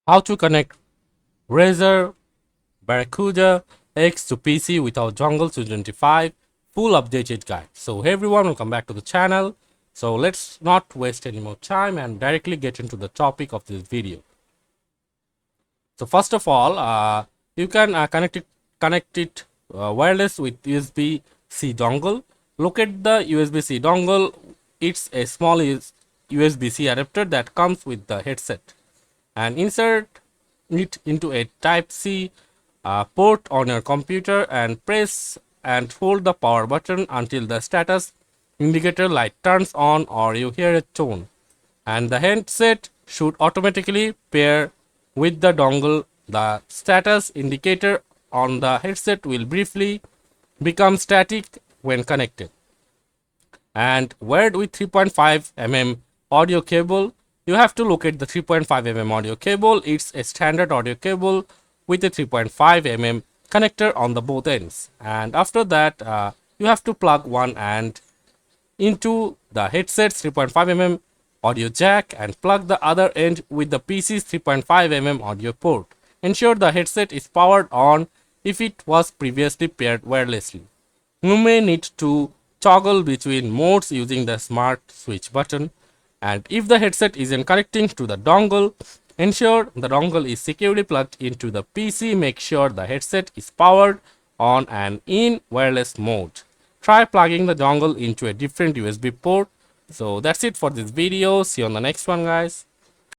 How to connect Razer Barracuda X to PC without Dongle 225 full updated guide. So hey everyone, welcome back to the channel. So let's not waste any more time and directly get into the topic of this video. So first of all, you can connect it wireless with USB-C dongle. Look at the USB-C dongle. It's a small USB-C adapter that comes with the headset, and insert it into a Type-C port on your computer and press and hold the power button until the status indicator light turns on or you hear a tone, and the headset should automatically pair with the dongle. The status indicator on the headset will briefly become static when connected. And wired with 3.5 mm audio cable, you have to locate the 3.5 mm audio cable. It's a standard audio cable with a 3.5 mm connector on the both ends, and after that you have to plug one end into the headset's 3.5 mm audio jack and plug the other end with the PC's 3.5 mm audio port. Ensure the headset is powered on if it was previously paired wirelessly. You may need to toggle between modes using the smart switch button, and if the headset isn't connecting to the dongle, ensure the dongle is securely plugged into the PC. Make sure the headset is powered on and in wireless mode. Try plugging the dongle into a different USB port. So that's it for this video. See you on the next one, guys.